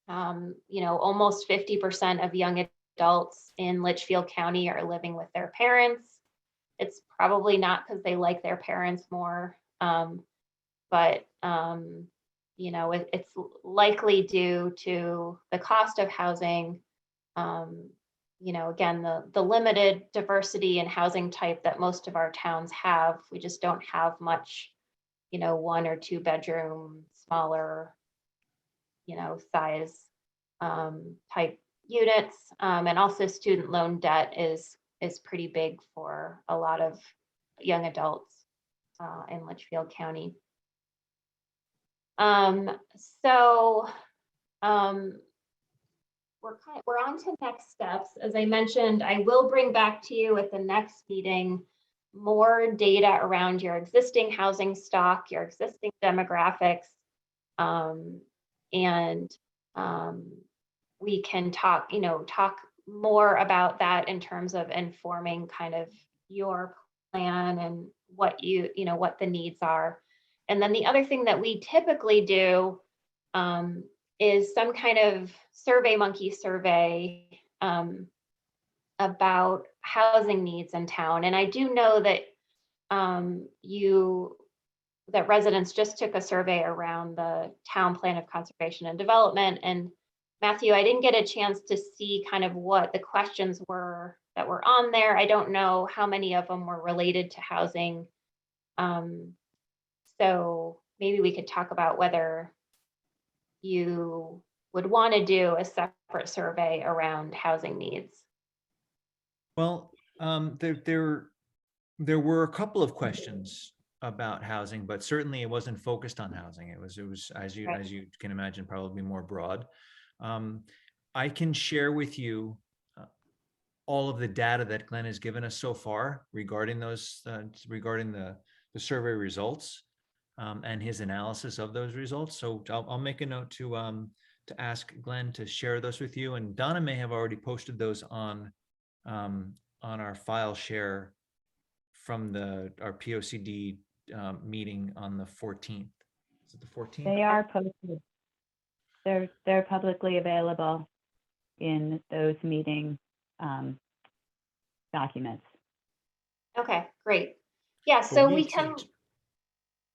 almost 50% of young adults in Litchfield County are living with their parents. It's probably not because they like their parents more, but it's likely due to the cost of housing. Again, the limited diversity in housing type that most of our towns have. We just don't have much, 1 or 2 bedroom, smaller, size type units, and also student loan debt is pretty big for a lot of young adults in Litchfield County. We're on to next steps. As I mentioned, I will bring back to you at the next meeting more data around your existing housing stock, your existing demographics, and we can talk more about that in terms of informing kind of your plan and what what the needs are. And then the other thing that we typically do is some kind of SurveyMonkey survey about housing needs in town. And I do know that that residents just took a survey around the town plan of conservation and development. And Matthew, I didn't get a chance to see kind of what the questions were that were on there. I don't know how many of them were related to housing. So maybe we could talk about whether you would want to do a separate survey around housing needs. Well, there were a couple of questions about housing, but certainly it wasn't focused on housing. It was as you can imagine, probably more broad. I can share with you all of the data that Glenn has given us so far regarding those, regarding the survey results and his analysis of those results. So I'll make a note to ask Glenn to share those with you. And Donna may have already posted those on our file share from our POCD meeting on the 14th. Is it the 14th? They are posted. They're publicly available in those meeting documents. Okay, great. Yeah, But so we can,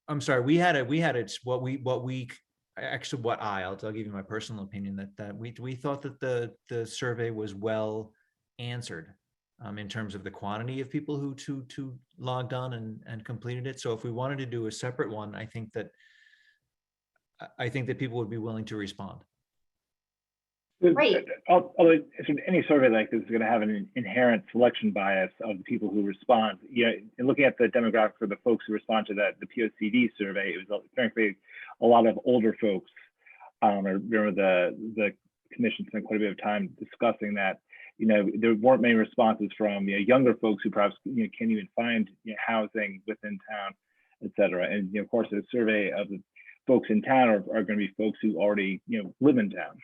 I'm sorry, we had it, I'll give you my personal opinion that we thought that the survey was well answered in terms of the quantity of people who logged on and completed it. So if we wanted to do a separate one, I think that people would be willing to respond. Great. Although any survey like this is going to have an inherent selection bias of the people who respond. In looking at the demographic for the folks who respond to the POCD survey, it was frankly a lot of older folks. I remember the commission spent quite a bit of time discussing that. There weren't many responses from younger folks who perhaps can't even find housing within town, et cetera. And of course, the survey of the folks in town are going to be folks who already live in town.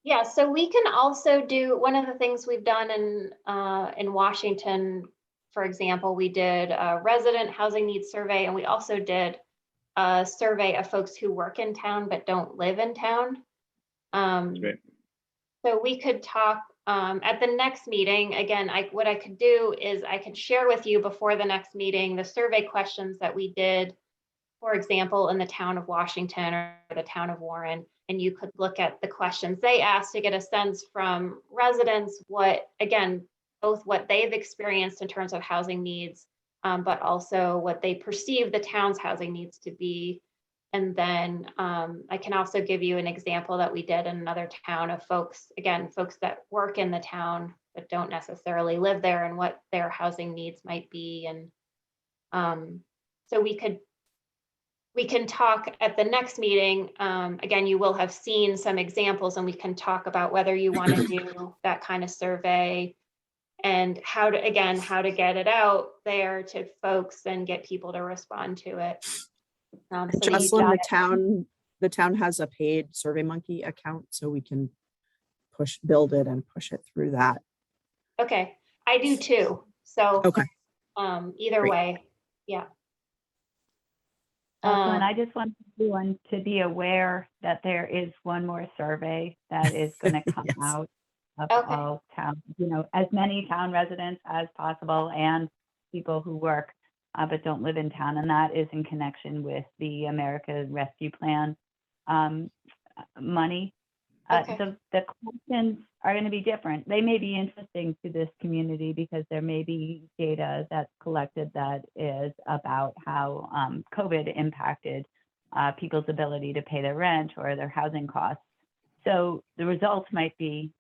yeah, so we can also do, one of the things we've done in Washington, for example, we did a resident housing needs survey, and we also did a survey of folks who work in town but don't live in town. Great. So we could talk at the next meeting. Again, what I could do is I could share with you before the next meeting the survey questions that we did, for example, in the town of Washington or the town of Warren, and you could look at the questions they asked to get a sense from residents both what they've experienced in terms of housing needs, but also what they perceive the town's housing needs to be. And then I can also give you an example that we did in another town of folks that work in the town but don't necessarily live there, and what their housing needs might be. And so we can talk at the next meeting. Again, you will have seen some examples, and we can talk about whether you want to do that kind of survey and how to get it out there to folks and get people to respond to it. So that you Jocelyn, don't- the town has a paid SurveyMonkey account, so we can build it and push it through that. Okay, I do too. So Okay. Either Great. way, yeah. And I just want everyone to be aware that there is one more survey that is going to come Yes. out of Okay. all town, as many town residents as possible and people who work but don't live in town. And that is in connection with the America Rescue Plan money. Okay. The questions are going to be different. They may be interesting to this community because there may be data that's collected that is about how COVID impacted people's ability to pay their rent or their housing costs. So the results might be,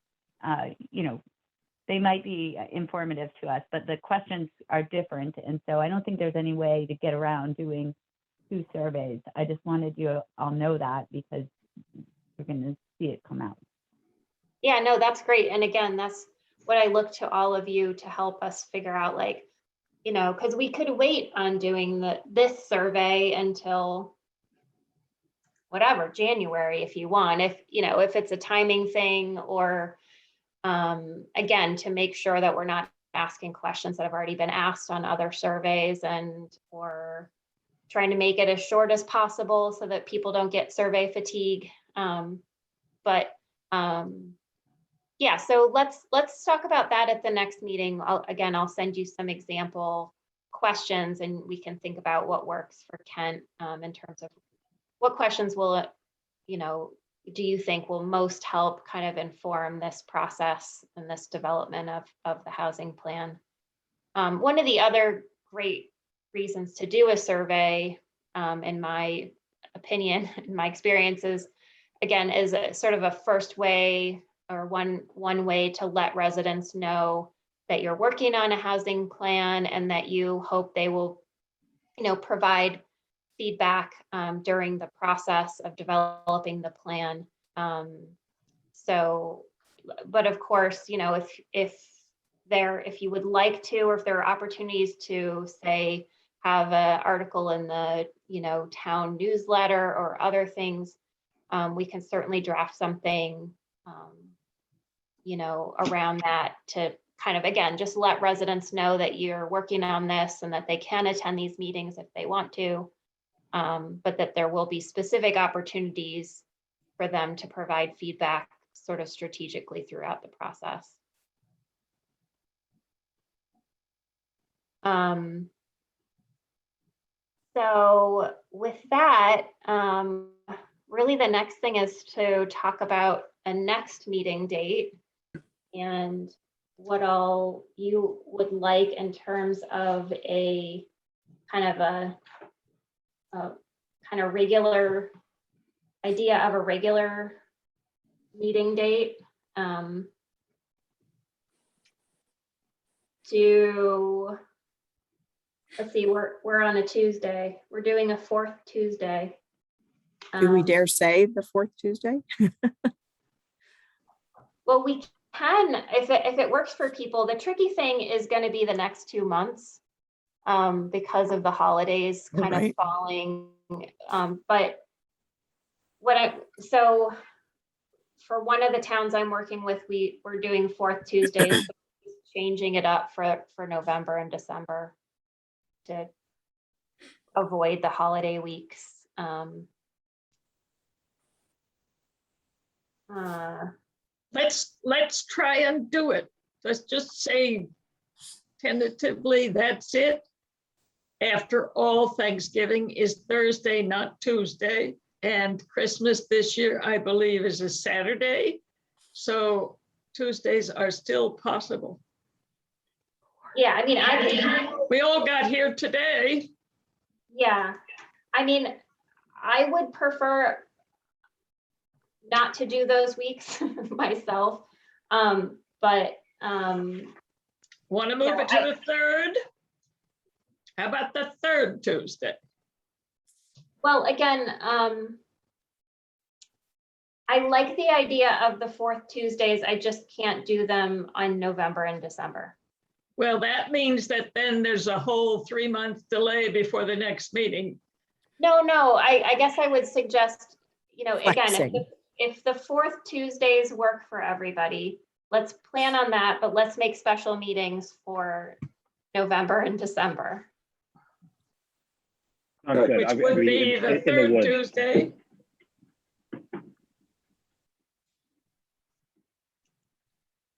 they might be informative to us, but the questions are different. And so I don't think there's any way to get around doing 2 surveys. I just wanted you all know that because you're going to see it come out. Yeah, no, that's great. And again, that's what I look to all of you to help us figure out, because we could wait on doing this survey until whatever, January, if you want, if it's a timing thing, or again, to make sure that we're not asking questions that have already been asked on other surveys, or trying to make it as short as possible so that people don't get survey fatigue. Yeah, so let's talk about that at the next meeting. I'll send you some example questions, and we can think about what works for Kent in terms of what questions do you think will most help kind of inform this process and this development of the housing plan. One of the other great reasons to do a survey, in my opinion, in my experiences, again, is a sort of a first way, or one way to let residents know that you're working on a housing plan and that you hope they will, provide feedback during the process of developing the plan. So but of course, if you would like to, or if there are opportunities to, say, have an article in the, town newsletter or other things, we can certainly draft something, around that to kind of, again, just let residents know that you're working on this and that they can attend these meetings if they want to, but that there will be specific opportunities for them to provide feedback sort of strategically throughout the process. So with that, really the next thing is to talk about a next meeting date and what all you would like in terms of a kind of regular idea of a regular meeting date. Let's see, we're on a Tuesday. We're doing a fourth Tuesday. Do we dare say the fourth Tuesday? Well, we can, if it works for people. The tricky thing is going to be the next 2 months because of the holidays kind of falling. But so for one of the towns I'm working with, we're doing fourth Tuesdays, so changing it up for November and December to avoid the holiday weeks. Let's try and do it. Let's just say tentatively, that's it. After all, Thanksgiving is Thursday, not Tuesday. And Christmas this year, I believe, is a Saturday. So Tuesdays are still possible. Yeah, I mean, we all got here today. Yeah, I mean, I would prefer not to do those weeks myself, but want to move it to the third? How about the third Tuesday? Well, again, I like the idea of the fourth Tuesdays. I just can't do them on November and December. Well, that means that then there's a whole 3-month delay before the next meeting. No, I guess I would suggest, again, if the fourth Tuesdays work for everybody, let's plan on that, but let's make special meetings for November and December. Which would be the third Tuesday.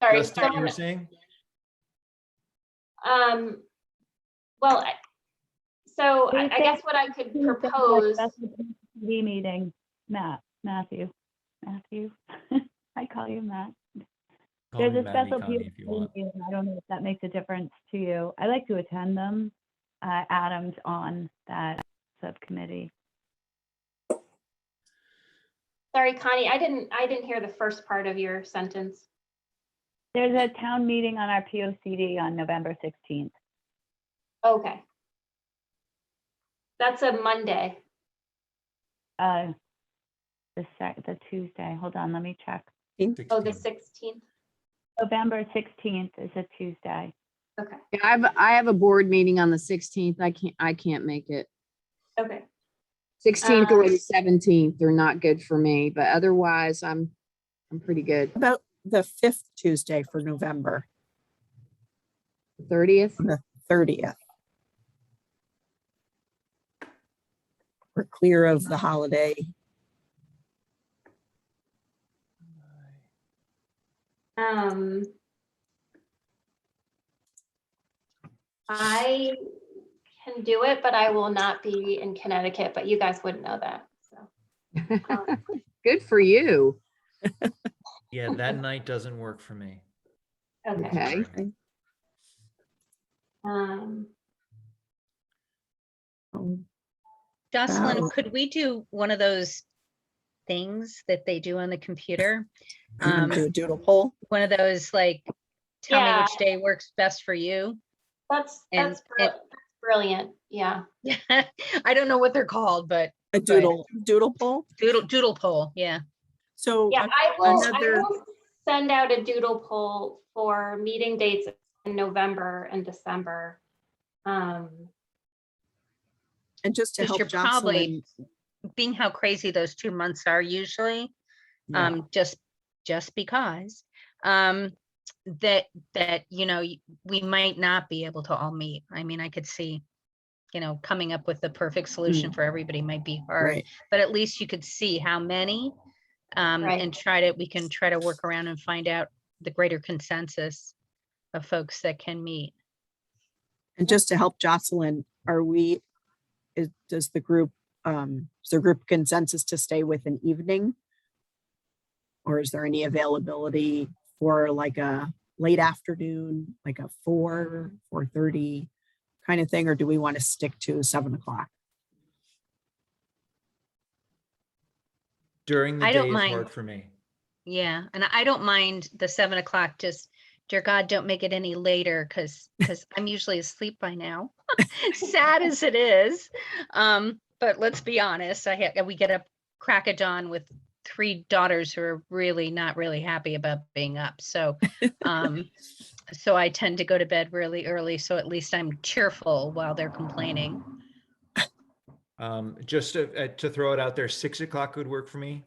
Sorry, Justin, you were saying? Well, so I guess what I could propose. Meeting, Matthew. I call you Matt. There's a special meeting. I don't know if that makes a difference to you. I like to attend them. Adam's on that subcommittee. Sorry, Connie, I didn't hear the first part of your sentence. There's a town meeting on our POCD on November 16th. Okay. That's a Monday. The Tuesday. Hold on, let me check. Oh, the 16th. November 16th is a Tuesday. Okay. Yeah, I have a board meeting on the 16th. I can't make it. Okay. 16th or the 17th are not good for me, but otherwise I'm pretty good. About the 5th Tuesday for November. 30th? The 30th. We're clear of the holiday. I can do it, but I will not be in Connecticut, but you guys wouldn't know that. So. Good for you. Yeah, that night doesn't work for me. Okay. Jocelyn, could we do one of those things that they do on the computer? Do a doodle poll. One of those, like, tell me which day works best for you. That's brilliant. Yeah. I don't know what they're called, but A doodle poll. doodle poll. Yeah. So yeah, I will send out a doodle poll for meeting dates in November and December. And just to Because help you're probably, Jocelyn, being how crazy those 2 months are usually, yeah, just because, that, you know, we might not be able to all meet. I mean, I could see, you know, coming up with the perfect solution for everybody might be hard, right. but at least you could see how many, Right. and we can try to work around and find out the greater consensus of folks that can meet. And just to help Jocelyn, does the group, is there group consensus to stay with an evening? Or is there any availability for like a late afternoon, like a 4:30 kind of thing? Or do we want to stick to 7 o'clock? During the I day don't is mind. hard for me. Yeah, and I don't mind the 7 o'clock, just, dear God, don't make it any later, because I'm usually asleep by now. Sad as it is. But let's be honest, we get up crack of dawn with 3 daughters who are really not really happy about being up. So so I tend to go to bed really early, so at least I'm cheerful while they're complaining. Just to throw it out there, 6 o'clock would work for me.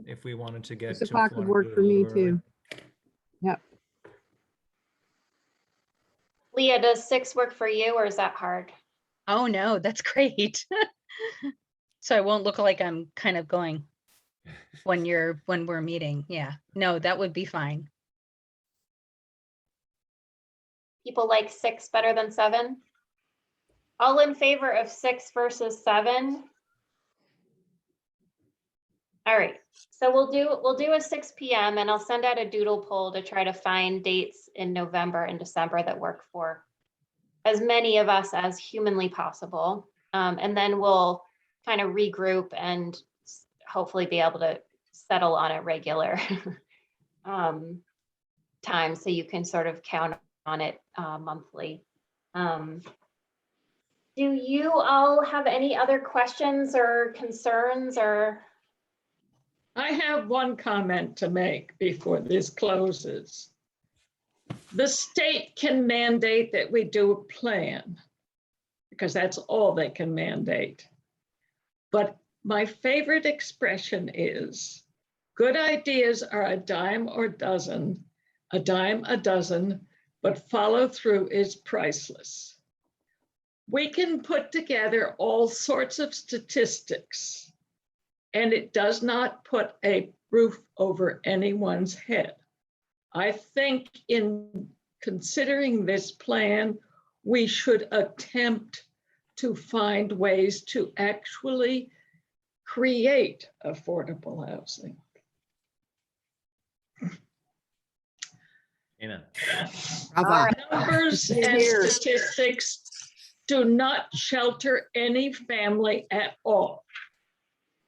If we wanted to get 6 to. if o'clock we would wanted to work do it for a me little early. too. Yep. Leah, does 6 work for you, or is that hard? Oh no, that's great. So I won't look like I'm kind of going when we're meeting. Yeah, no, that would be fine. People like 6 better than 7? All in favor of 6 versus 7? All right, so we'll do a 6 p.m. and I'll send out a doodle poll to try to find dates in November and December that work for as many of us as humanly possible. And then we'll kind of regroup and hopefully be able to settle on a regular time so you can sort of count on it monthly. Do you all have any other questions or concerns or? I have one comment to make before this closes. The state can mandate that we do a plan because that's all they can mandate. But my favorite expression is, good ideas are a dime a dozen, but follow through is priceless. We can put together all sorts of statistics, and it does not put a roof over anyone's head. I think in considering this plan, we should attempt to find ways to actually create affordable housing. Amen. Brava. Numbers and statistics do not shelter any family at all.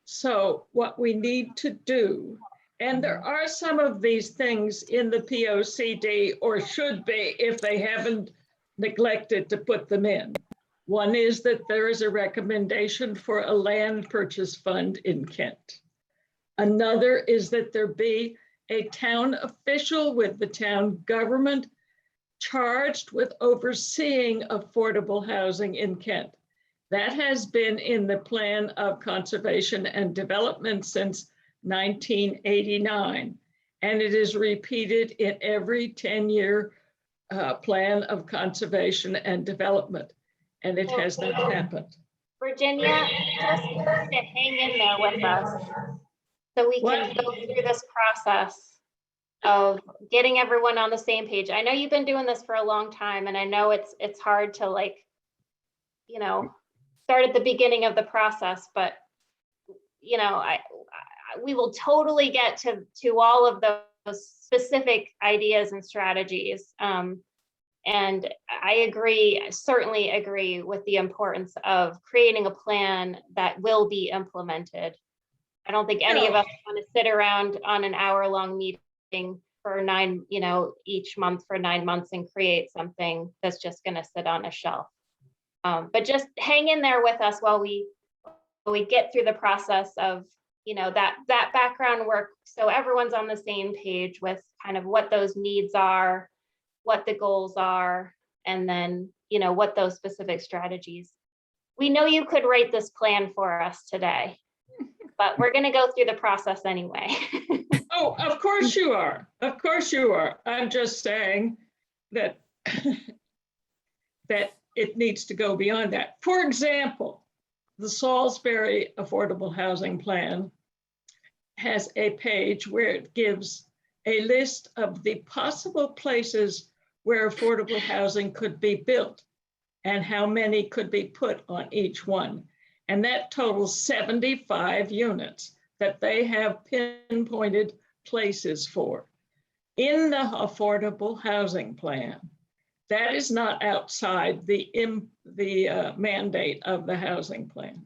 So what we need to do, and there are some of these things in the POCD, or should be if they haven't neglected to put them in. One is that there is a recommendation for a land purchase fund in Kent. Another is that there be a town official with the town government charged with overseeing affordable housing in Kent. That has been in the Plan of Conservation and Development since 1989, and it is repeated in every 10-year Plan of Conservation and Development, and it has not happened. Virginia, just to hang in there with us so we can go through this process of getting everyone on the same page. I know you've been doing this for a long time, and I know it's hard to, like, you know, start at the beginning of the process, but you know, we will totally get to all of those specific ideas and strategies. And I certainly agree with the importance of creating a plan that will be implemented. I don't think any of us want to sit around on an hour-long meeting for each month for 9 months and create something that's just going to sit on a shelf. But just hang in there with us while we get through the process of, that background work, so everyone's on the same page with kind of what those needs are, what the goals are, and then, what those specific strategies. We know you could write this plan for us today, but we're going to go through the process anyway. Oh, of course you are. Of course you are. I'm just saying that that it needs to go beyond that. For example, the Salisbury Affordable Housing Plan has a page where it gives a list of the possible places where affordable housing could be built and how many could be put on each one. And that totals 75 units that they have pinpointed places for in the Affordable Housing Plan. That is not outside the mandate of the housing plan.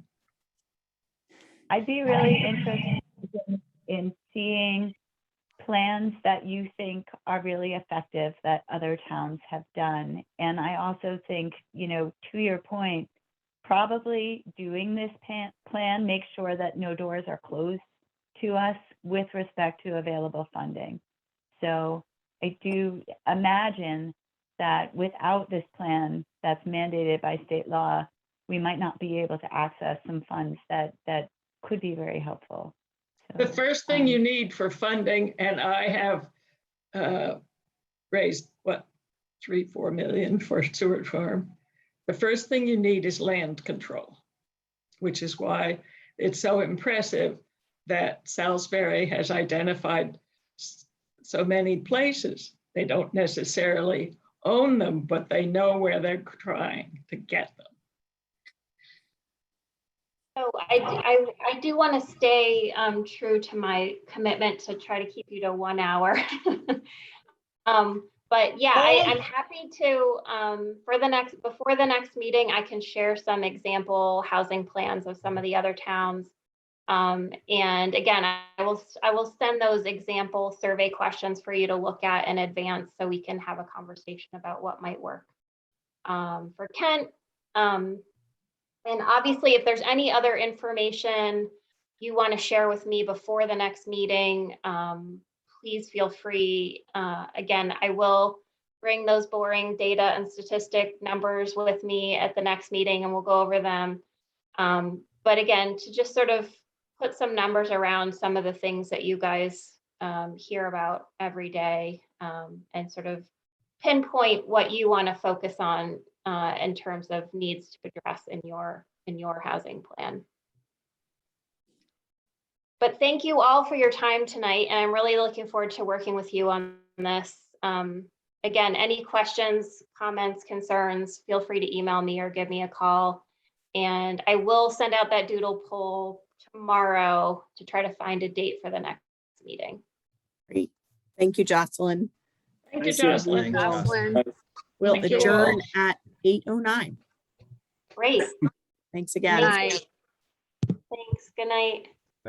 I'd be really interested in seeing plans that you think are really effective that other towns have done. And I also think, to your point, probably doing this plan makes sure that no doors are closed to us with respect to available funding. So I do imagine that without this plan that's mandated by state law, we might not be able to access some funds that could be very helpful. So, The first thing you need for funding, and I have raised, what, 3-4 million for Stewart Farm. The first thing you need is land control, which is why it's so impressive that Salisbury has identified so many places. They don't necessarily own them, but they know where they're trying to get them. So I do want to stay true to my commitment to try to keep you to 1 hour. But yeah, I'm happy to, before the next meeting, I can share some example housing plans of some of the other towns. And again, I will send those example survey questions for you to look at in advance so we can have a conversation about what might work for Kent. And obviously, if there's any other information you want to share with me before the next meeting, please feel free. Again, I will bring those boring data and statistic numbers with me at the next meeting and we'll go over them. But again, to just sort of put some numbers around some of the things that you guys hear about every day and sort of pinpoint what you want to focus on in terms of needs to address in your housing plan. But thank you all for your time tonight, and I'm really looking forward to working with you on this. Again, any questions, comments, concerns, feel free to email me or give me a call. And I will send out that doodle poll tomorrow to try to find a date for the next meeting. Great. Thank you, Jocelyn. Thank you, Jocelyn. Jocelyn. We'll Thank you adjourn all. at 8:09. Great. Thanks again. Good night. Thanks. Good night.